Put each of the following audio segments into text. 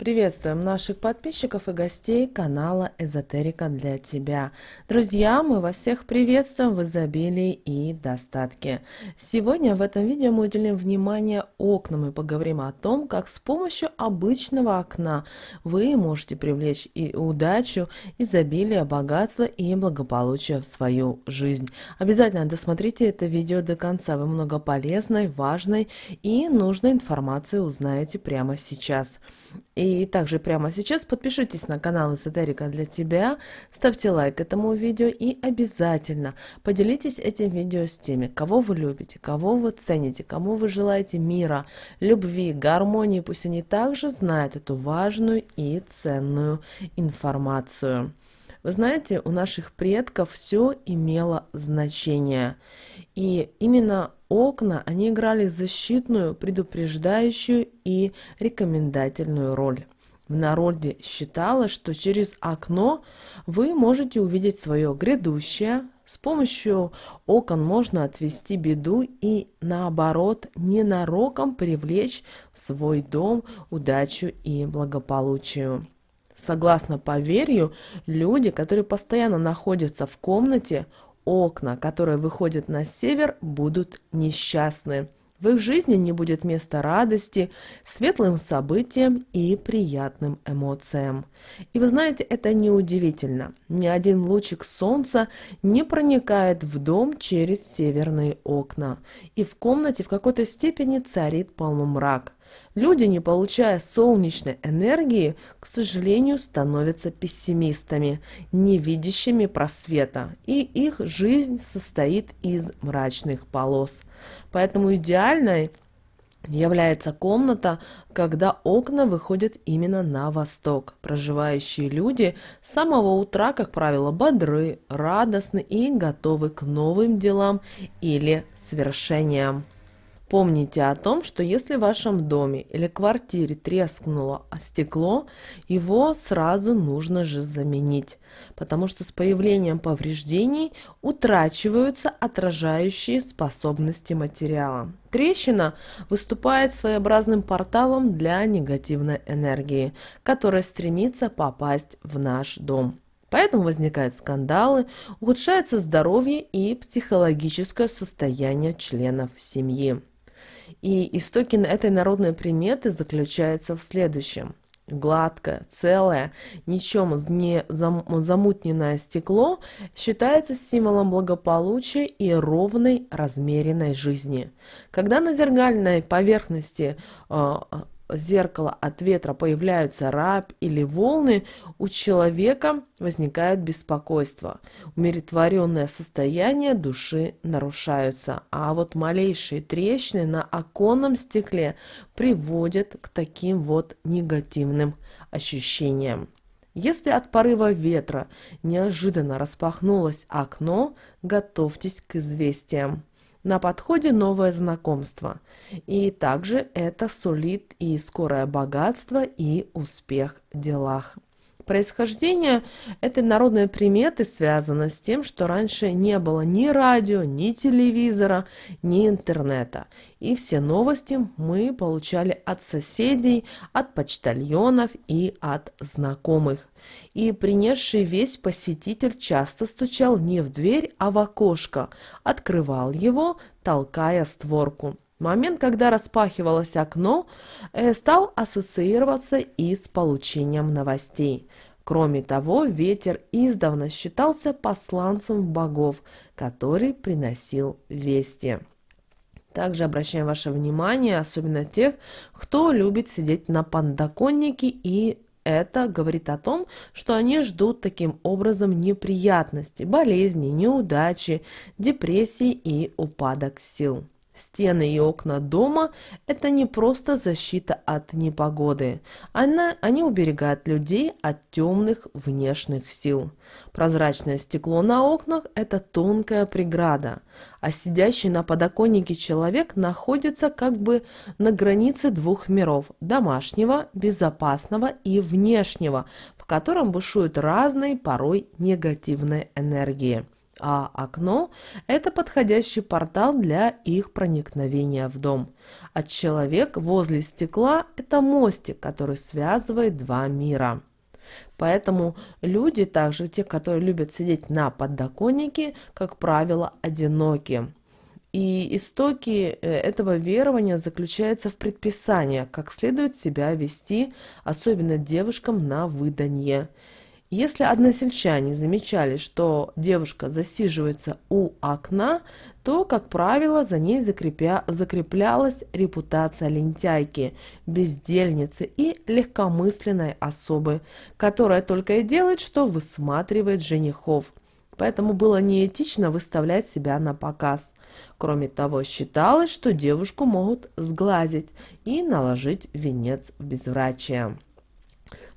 Приветствуем наших подписчиков и гостей канала Эзотерика для тебя. Друзья, мы вас всех приветствуем в изобилии и достатке. Сегодня в этом видео мы уделим внимание окнам и поговорим о том, как с помощью обычного окна вы можете привлечь и удачу, изобилие, богатство и благополучие в свою жизнь. Обязательно досмотрите это видео до конца, вы много полезной, важной и нужной информации узнаете прямо сейчас. И также прямо сейчас подпишитесь на канал Эзотерика для тебя, ставьте лайк этому видео и обязательно поделитесь этим видео с теми, кого вы любите, кого вы цените, кому вы желаете мира, любви, гармонии. Пусть они также знают эту важную и ценную информацию. Вы знаете, у наших предков все имело значение. И именно окна, они играли защитную, предупреждающую и рекомендательную роль. В народе считалось, что через окно вы можете увидеть свое грядущее. С помощью окон можно отвести беду и, наоборот, ненароком привлечь в свой дом удачу и благополучие. Согласно поверью, люди, которые постоянно находятся в комнате, окна, которые выходят на север, будут несчастны. В их жизни не будет места радости, светлым событиям и приятным эмоциям. И вы знаете, это неудивительно. Ни один лучик солнца не проникает в дом через северные окна. И в комнате в какой-то степени царит полумрак. Люди, не получая солнечной энергии, к сожалению, становятся пессимистами, не видящими просвета, и их жизнь состоит из мрачных полос. Поэтому идеальной является комната, когда окна выходят именно на восток. Проживающие люди с самого утра, как правило, бодры, радостны и готовы к новым делам или свершениям. Помните о том, что если в вашем доме или квартире трескнуло стекло, его сразу нужно же заменить, потому что с появлением повреждений утрачиваются отражающие способности материала. Трещина выступает своеобразным порталом для негативной энергии, которая стремится попасть в наш дом. Поэтому возникают скандалы, ухудшается здоровье и психологическое состояние членов семьи. И истоки этой народной приметы заключаются в следующем. Гладкое, целое, ничем не замутненное стекло считается символом благополучия и ровной, размеренной жизни. Когда на зеркальной поверхности зеркала от ветра появляются рябь или волны, у человека возникает беспокойство. Умиротворенное состояние души нарушаются, а вот малейшие трещины на оконном стекле приводят к таким вот негативным ощущениям. Если от порыва ветра неожиданно распахнулось окно, готовьтесь к известиям. На подходе новое знакомство, и также это сулит и скорое богатство, и успех в делах. Происхождение этой народной приметы связано с тем, что раньше не было ни радио, ни телевизора, ни интернета. И все новости мы получали от соседей, от почтальонов и от знакомых. И принесший весть посетитель часто стучал не в дверь, а в окошко, открывал его, толкая створку. Момент, когда распахивалось окно, стал ассоциироваться и с получением новостей. Кроме того, ветер издавна считался посланцем богов, который приносил вести. Также обращаем ваше внимание, особенно тех, кто любит сидеть на подоконнике, и это говорит о том, что они ждут таким образом неприятностей, болезней, неудачи, депрессии и упадок сил. Стены и окна дома – это не просто защита от непогоды. Они уберегают людей от темных внешних сил. Прозрачное стекло на окнах – это тонкая преграда, а сидящий на подоконнике человек находится как бы на границе двух миров – домашнего, безопасного и внешнего, в котором бушуют разные, порой негативные энергии. а окно– это подходящий портал для их проникновения в дом. А человек возле стекла– это мостик, который связывает два мира. Поэтому люди, также те, которые любят сидеть на подоконнике, как правило, одиноки. И истоки этого верования заключаются в предписании, как следует себя вести, особенно девушкам на выданье. Если односельчане замечали, что девушка засиживается у окна, то, как правило, за ней закреплялась репутация лентяйки, бездельницы и легкомысленной особы, которая только и делает, что высматривает женихов. Поэтому было неэтично выставлять себя на показ. Кроме того, считалось, что девушку могут сглазить и наложить венец безбрачия.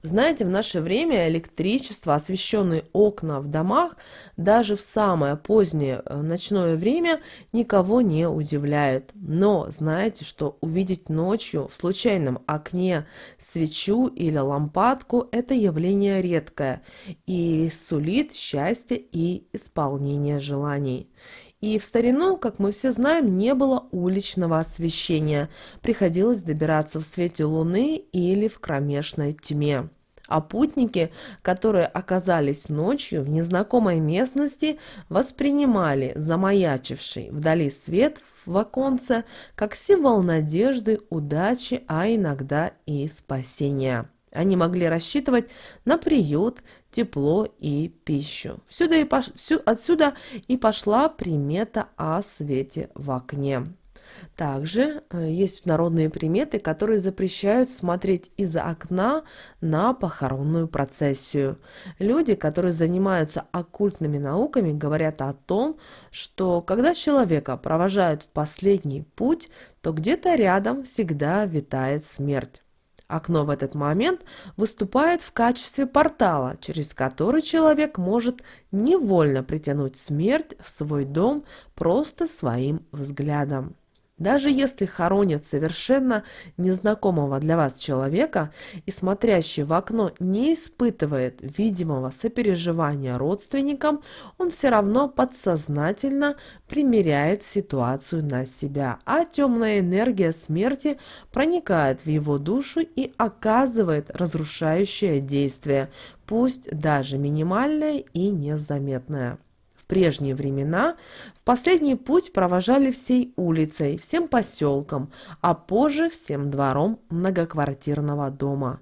Знаете, в наше время электричество, освещенные окна в домах, даже в самое позднее ночное время никого не удивляет. Но знаете, что увидеть ночью в случайном окне свечу или лампадку– это явление редкое и сулит счастье и исполнение желаний. И в старину, как мы все знаем, не было уличного освещения. Приходилось добираться в свете луны или в кромешной тьме. А путники, которые оказались ночью в незнакомой местности, воспринимали замаячивший вдали свет в оконце как символ надежды, удачи, а иногда и спасения. Они могли рассчитывать на приют, тепло и пищу. Отсюда и пошла примета о свете в окне. Также есть народные приметы, которые запрещают смотреть из окна на похоронную процессию. Люди, которые занимаются оккультными науками, говорят о том, что когда человека провожают в последний путь, то где-то рядом всегда витает смерть. Окно в этот момент выступает в качестве портала, через который человек может невольно притянуть смерть в свой дом просто своим взглядом. Даже если хоронят совершенно незнакомого для вас человека, и смотрящий в окно не испытывает видимого сопереживания родственникам, он все равно подсознательно примеряет ситуацию на себя, а темная энергия смерти проникает в его душу и оказывает разрушающее действие, пусть даже минимальное и незаметное. В прежние времена в последний путь провожали всей улицей, всем поселком, а позже всем двором многоквартирного дома.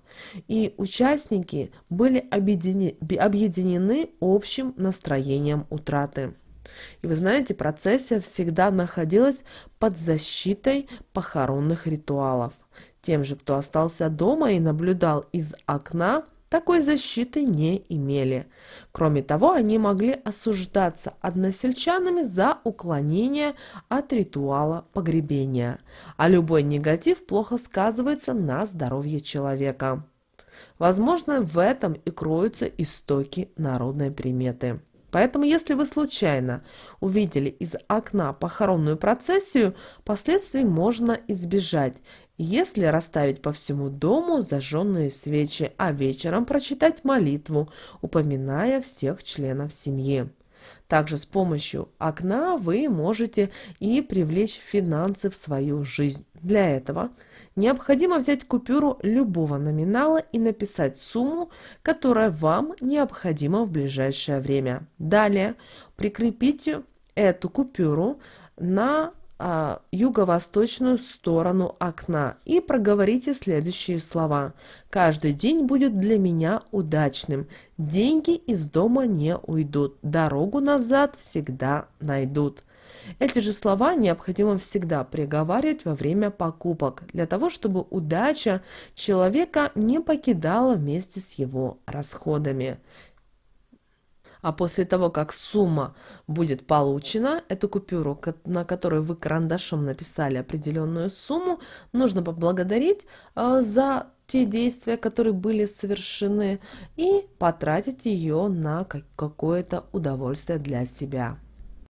И участники были объединены общим настроением утраты. И вы знаете, процессия всегда находилась под защитой похоронных ритуалов. Тем же, кто остался дома и наблюдал из окна, такой защиты не имели. Кроме того, они могли осуждаться односельчанами за уклонение от ритуала погребения, а любой негатив плохо сказывается на здоровье человека. Возможно, в этом и кроются истоки народной приметы. Поэтому, если вы случайно увидели из окна похоронную процессию, последствий можно избежать, если расставить по всему дому зажженные свечи, а вечером прочитать молитву, упоминая всех членов семьи. Также с помощью окна вы можете и привлечь финансы в свою жизнь. Для этого необходимо взять купюру любого номинала и написать сумму, которая вам необходима в ближайшее время. Далее прикрепите эту купюру на юго-восточную сторону окна и проговорите следующие слова. «Каждый день будет для меня удачным. Деньги из дома не уйдут. Дорогу назад всегда найдут». Эти же слова необходимо всегда приговаривать во время покупок, для того, чтобы удача человека не покидала вместе с его расходами. А после того, как сумма будет получена, эту купюру, на которую вы карандашом написали определенную сумму, нужно поблагодарить за те действия, которые были совершены, и потратить ее на какое-то удовольствие для себя.